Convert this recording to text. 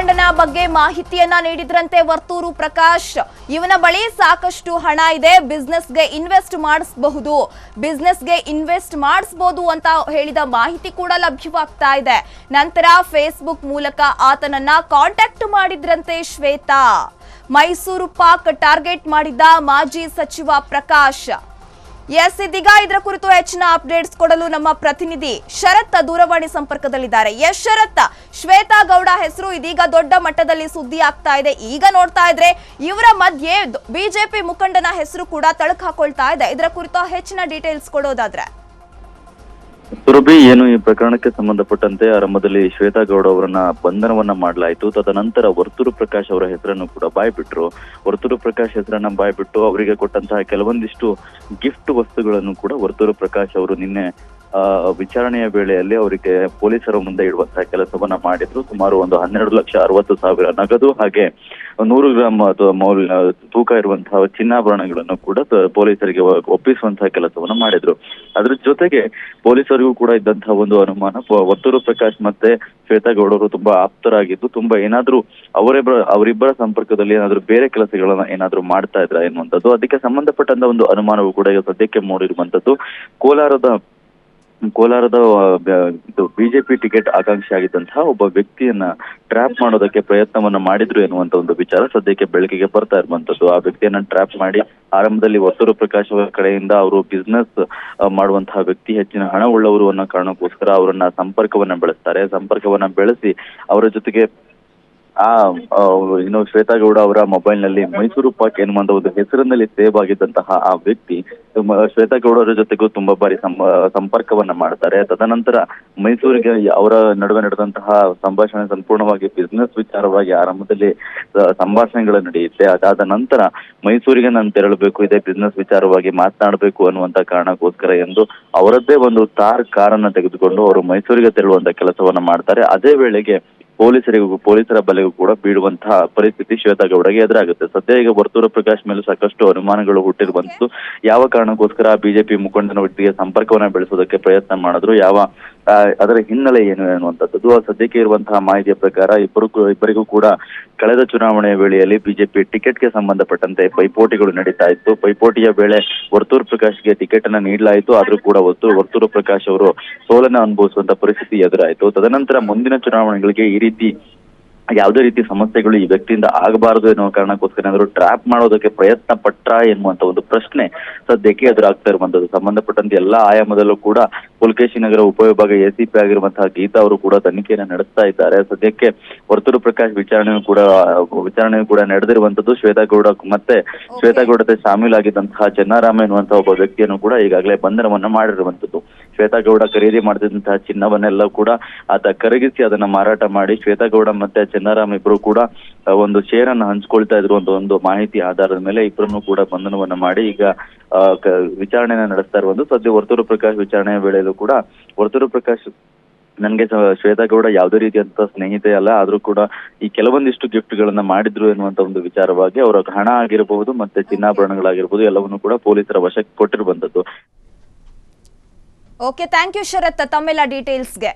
ಮುಖಂಡನ ಬಗ್ಗೆ ಮಾಹಿತಿಯನ್ನ ನೀಡಿದ್ರಂತೆ ವರ್ತೂರು ಪ್ರಕಾಶ್. ಇವನ ಬಳಿ ಸಾಕಷ್ಟು ಹಣ ಇದೆ, ಬಿಸ್ನೆಸ್ಗೆ ಇನ್ವೆಸ್ಟ್ ಮಾಡಿಸಬಹುದು ಅಂತ ಹೇಳಿದ ಮಾಹಿತಿ ಕೂಡ ಲಭ್ಯವಾಗ್ತಾ ಇದೆ. ನಂತರ ಫೇಸ್ಬುಕ್ ಮೂಲಕ ಆತನನ್ನ ಕಾಂಟ್ಯಾಕ್ಟ್ ಮಾಡಿದ್ರಂತೆ ಶ್ವೇತಾ. ಮೈಸೂರು ಪಾಕ್ ಟಾರ್ಗೆಟ್ ಮಾಡಿದ್ದ ಮಾಜಿ ಸಚಿವ ಪ್ರಕಾಶ್. ಇದೀಗ ಇದರ ಕುರಿತು ಹೆಚ್ಚಿನ ಅಪ್ಡೇಟ್ಸ್ ಕೊಡಲು ನಮ್ಮ ಪ್ರತಿನಿಧಿ ಶರತ್ ದೂರವಾಣಿ ಸಂಪರ್ಕದಲ್ಲಿದ್ದಾರೆ. ಶರತ್, ಶ್ವೇತಾ ಗೌಡ ಹೆಸರು ಇದೀಗ ದೊಡ್ಡ ಮಟ್ಟದಲ್ಲಿ ಸುದ್ದಿ ಆಗ್ತಾ ಇದೆ. ಈಗ ನೋಡ್ತಾ ಇದ್ರೆ ಇವರ ಮಧ್ಯೆ ಬಿಜೆಪಿ ಮುಖಂಡನ ಹೆಸರು ಕೂಡ ತಳಕು ಹಾಕೊಳ್ತಾ ಇದೆ. ಇದರ ಕುರಿತು ಹೆಚ್ಚಿನ ಡೀಟೇಲ್ಸ್ ಕೊಡೋದಾದ್ರೆ ಸುರಭಿ, ಏನು ಈ ಪ್ರಕರಣಕ್ಕೆ ಸಂಬಂಧಪಟ್ಟಂತೆ ಆರಂಭದಲ್ಲಿ ಶ್ವೇತಾ ಗೌಡ ಅವರನ್ನ ಬಂಧನವನ್ನ ಮಾಡಲಾಯಿತು. ತದನಂತರ ವರ್ತೂರು ಪ್ರಕಾಶ್ ಅವರ ಹೆಸರನ್ನು ಕೂಡ ಬಾಯ್ಬಿಟ್ರು. ವರ್ತೂರು ಪ್ರಕಾಶ್ ಹೆಸರನ್ನ ಬಾಯ್ಬಿಟ್ಟು ಅವರಿಗೆ ಕೊಟ್ಟಂತಹ ಕೆಲವೊಂದಿಷ್ಟು ಗಿಫ್ಟ್ ವಸ್ತುಗಳನ್ನು ಕೂಡ ವರ್ತೂರು ಪ್ರಕಾಶ್ ಅವರು ನಿನ್ನೆ ವಿಚಾರಣೆಯ ವೇಳೆಯಲ್ಲಿ ಅವರಿಗೆ ಪೊಲೀಸರ ಮುಂದೆ ಇಡುವಂತಹ ಕೆಲಸವನ್ನ ಮಾಡಿದ್ರು. ಸುಮಾರು ಒಂದು 12,60,000 ನಗದು ಹಾಗೆ 100 ಗ್ರಾಂ ತೂಕ ಇರುವಂತಹ ಚಿನ್ನಾಭರಣಗಳನ್ನು ಕೂಡ ಪೊಲೀಸರಿಗೆ ಒಪ್ಪಿಸುವಂತಹ ಕೆಲಸವನ್ನ ಮಾಡಿದ್ರು. ಅದ್ರ ಜೊತೆಗೆ ಪೊಲೀಸರಿಗೂ ಕೂಡ ಇದ್ದಂತಹ ಒಂದು ಅನುಮಾನ, ವರ್ತೂರು ಪ್ರಕಾಶ್ ಮತ್ತೆ ಶ್ವೇತಾ ಗೌಡರು ತುಂಬಾ ಆಪ್ತರಾಗಿದ್ದು, ತುಂಬಾ ಏನಾದ್ರೂ ಅವರಿಬ್ಬರ ಸಂಪರ್ಕದಲ್ಲಿ ಏನಾದ್ರೂ ಬೇರೆ ಕೆಲಸಗಳನ್ನ ಏನಾದ್ರೂ ಮಾಡ್ತಾ ಇದ್ರ ಎನ್ನುವಂಥದ್ದು, ಅದಕ್ಕೆ ಸಂಬಂಧಪಟ್ಟಂತ ಒಂದು ಅನುಮಾನವೂ ಕೂಡ ಈಗ ಸದ್ಯಕ್ಕೆ ಮೂಡಿರುವಂತದ್ದು. ಕೋಲಾರದ ಬಿಜೆಪಿ ಟಿಕೆಟ್ ಆಕಾಂಕ್ಷಿ ಆಗಿದ್ದಂತಹ ಒಬ್ಬ ವ್ಯಕ್ತಿಯನ್ನ ಟ್ರ್ಯಾಪ್ ಮಾಡೋದಕ್ಕೆ ಪ್ರಯತ್ನವನ್ನ ಮಾಡಿದ್ರು ಎನ್ನುವಂತ ಒಂದು ವಿಚಾರ ಸದ್ಯಕ್ಕೆ ಬೆಳಕಿಗೆ ಬರ್ತಾ ಇರುವಂತದ್ದು. ಆ ವ್ಯಕ್ತಿಯನ್ನ ಟ್ರ್ಯಾಪ್ ಮಾಡಿ ಆರಂಭದಲ್ಲಿ ವರ್ತೂರು ಪ್ರಕಾಶ್ ಅವರ ಕಡೆಯಿಂದ ಅವರು ಬಿಸ್ನೆಸ್ ಮಾಡುವಂತಹ ವ್ಯಕ್ತಿ, ಹೆಚ್ಚಿನ ಹಣ ಉಳ್ಳವರು ಅನ್ನೋ ಕಾರಣಕ್ಕೋಸ್ಕರ ಅವರನ್ನ ಸಂಪರ್ಕವನ್ನ ಬೆಳೆಸಿ ಅವರ ಜೊತೆಗೆ ಇನ್ನು ಶ್ವೇತಾ ಗೌಡ ಅವರ ಮೊಬೈಲ್ ನಲ್ಲಿ ಮೈಸೂರು ಪಾಕ್ ಎನ್ನುವಂತ ಒಂದು ಹೆಸರಿನಲ್ಲಿ ಸೇವ್ ಆಗಿದ್ದಂತಹ ಆ ವ್ಯಕ್ತಿ ಶ್ವೇತಾ ಗೌಡ ಅವರ ಜೊತೆಗೂ ತುಂಬಾ ಬಾರಿ ಸಂಪರ್ಕವನ್ನ ಮಾಡ್ತಾರೆ. ತದನಂತರ ಮೈಸೂರಿಗೆ ಅವರ ನಡುವೆ ನಡೆದಂತಹ ಸಂಭಾಷಣೆ ಸಂಪೂರ್ಣವಾಗಿ ಬಿಸ್ನೆಸ್ ವಿಚಾರವಾಗಿ ಆರಂಭದಲ್ಲಿ ಸಂಭಾಷಣೆಗಳು ನಡೆಯುತ್ತೆ. ಅದಾದ ನಂತರ ಮೈಸೂರಿಗೆ ನಾನು ತೆರಳಬೇಕು, ಇದೇ ಬಿಸ್ನೆಸ್ ವಿಚಾರವಾಗಿ ಮಾತನಾಡಬೇಕು ಅನ್ನುವಂತ ಕಾರಣಕ್ಕೋಸ್ಕರ ಎಂದು ಅವರದ್ದೇ ಒಂದು ಕಾರನ್ನ ತೆಗೆದುಕೊಂಡು ಅವರು ಮೈಸೂರಿಗೆ ತೆರಳುವಂತ ಕೆಲಸವನ್ನ ಮಾಡ್ತಾರೆ. ಅದೇ ವೇಳೆಗೆ ಪೊಲೀಸರ ಬಲೆಗೂ ಕೂಡ ಬೀಳುವಂತಹ ಪರಿಸ್ಥಿತಿ ಶ್ವೇತಾ ಗೌಡಗೆ ಎದುರಾಗುತ್ತೆ. ಸದ್ಯ ಈಗ ವರ್ತೂರು ಪ್ರಕಾಶ್ ಮೇಲೆ ಸಾಕಷ್ಟು ಅನುಮಾನಗಳು ಹುಟ್ಟಿರುವಂತದ್ದು. ಯಾವ ಕಾರಣಕ್ಕೋಸ್ಕರ ಬಿಜೆಪಿ ಮುಖಂಡನ ಒಟ್ಟಿಗೆ ಸಂಪರ್ಕವನ್ನ ಬೆಳೆಸೋದಕ್ಕೆ ಪ್ರಯತ್ನ ಮಾಡಿದ್ರು, ಅದರ ಹಿನ್ನೆಲೆ ಏನು ಅನ್ನುವಂಥದ್ದು ಸದ್ಯಕ್ಕೆ ಇರುವಂತಹ ಮಾಹಿತಿಯ ಪ್ರಕಾರ ಇಬ್ಬರಿಗೂ ಕೂಡ ಕಳೆದ ಚುನಾವಣೆಯ ವೇಳೆಯಲ್ಲಿ ಬಿಜೆಪಿ ಟಿಕೆಟ್ಗೆ ಸಂಬಂಧಪಟ್ಟಂತೆ ಪೈಪೋಟಿಗಳು ನಡೀತಾ ಇತ್ತು. ಪೈಪೋಟಿಯ ವೇಳೆ ವರ್ತೂರು ಪ್ರಕಾಶ್ಗೆ ಟಿಕೆಟ್ ಅನ್ನ ನೀಡಲಾಯಿತು. ಆದ್ರೂ ಕೂಡ ವರ್ತೂರು ಪ್ರಕಾಶ್ ಅವರು ಸೋಲನ್ನ ಅನುಭವಿಸುವಂತ ಪರಿಸ್ಥಿತಿ ಎದುರಾಯಿತು. ತದನಂತರ ಮುಂದಿನ ಚುನಾವಣೆಗಳಿಗೆ ಈ ರೀತಿ ಯಾವುದೇ ರೀತಿ ಸಮಸ್ಯೆಗಳು ಈ ವ್ಯಕ್ತಿಯಿಂದ ಆಗಬಾರದು ಎನ್ನುವ ಕಾರಣಕ್ಕೋಸ್ಕರ ಏನಾದ್ರು ಟ್ರ್ಯಾಪ್ ಮಾಡೋದಕ್ಕೆ ಪ್ರಯತ್ನ ಪಟ್ರ ಎನ್ನುವಂತ ಒಂದು ಪ್ರಶ್ನೆ ಸದ್ಯಕ್ಕೆ ಎದುರಾಗ್ತಾ ಇರುವಂತದ್ದು. ಸಂಬಂಧಪಟ್ಟಂತೆ ಎಲ್ಲಾ ಆಯಾಮದಲ್ಲೂ ಕೂಡ ಪುಲಕೇಶಿ ನಗರ ಉಪವಿಭಾಗ ಎಸಿಪಿ ಆಗಿರುವಂತಹ ಗೀತಾ ಅವರು ಕೂಡ ತನಿಖೆಯನ್ನು ನಡೆಸ್ತಾ ಇದ್ದಾರೆ. ಸದ್ಯಕ್ಕೆ ವರ್ತೂರು ಪ್ರಕಾಶ್ ವಿಚಾರಣೆಯೂ ಕೂಡ ನಡೆದಿರುವಂತದ್ದು. ಶ್ವೇತಾ ಗೌಡ ಶಾಮೀಲಾಗಿದ್ದಂತಹ ಚೆನ್ನಾರಾಮ ಎನ್ನುವಂತಹ ಒಬ್ಬ ವ್ಯಕ್ತಿಯನ್ನು ಕೂಡ ಈಗಾಗಲೇ ಬಂಧನವನ್ನ ಮಾಡಿರುವಂತದ್ದು. ಶ್ವೇತಾ ಗೌಡ ಖರೀದಿ ಮಾಡ್ತಿದ್ದಂತಹ ಚಿನ್ನವನ್ನೆಲ್ಲ ಕೂಡ ಆತ ಕರಗಿಸಿ ಅದನ್ನ ಮಾರಾಟ ಮಾಡಿ ಶ್ವೇತಾ ಗೌಡ ಮತ್ತೆ ಚೆನ್ನಾರಾಮ್ ಇಬ್ರು ಕೂಡ ಒಂದು ಶೇರ್ ಅನ್ನು ಹಂಚ್ಕೊಳ್ತಾ ಇದ್ರು ಅಂತ ಒಂದು ಮಾಹಿತಿ ಆಧಾರದ ಮೇಲೆ ಇಬ್ಬರನ್ನು ಕೂಡ ಬಂಧನವನ್ನ ಮಾಡಿ ಈಗ ವಿಚಾರಣೆಯನ್ನ ನಡೆಸ್ತಾ ಇರುವುದು. ಸದ್ಯ ವರ್ತೂರು ಪ್ರಕಾಶ್ ವಿಚಾರಣೆಯ ವೇಳೆಯಲ್ಲೂ ಕೂಡ ವರ್ತೂರು ಪ್ರಕಾಶ್ ನನ್ಗೆ ಶ್ವೇತಾ ಗೌಡ ಯಾವುದೇ ರೀತಿಯಂತ ಸ್ನೇಹಿತೆ ಅಲ್ಲ, ಆದ್ರೂ ಕೂಡ ಈ ಕೆಲವೊಂದಿಷ್ಟು ಗಿಫ್ಟ್ ಗಳನ್ನ ಮಾಡಿದ್ರು ಎನ್ನುವಂತ ಒಂದು ವಿಚಾರವಾಗಿ ಅವರ ಹಣ ಆಗಿರಬಹುದು ಮತ್ತೆ ಚಿನ್ನಾಭರಣಗಳಾಗಿರ್ಬೋದು ಎಲ್ಲವನ್ನೂ ಕೂಡ ಪೊಲೀಸರ ವಶಕ್ಕೆ ಕೊಟ್ಟಿರುವಂತದ್ದು. ಓಕೆ, ಥ್ಯಾಂಕ್ ಯು ಶರತ್ ತಮ್ಮೆಲ್ಲ ಡೀಟೇಲ್ಸ್ಗೆ.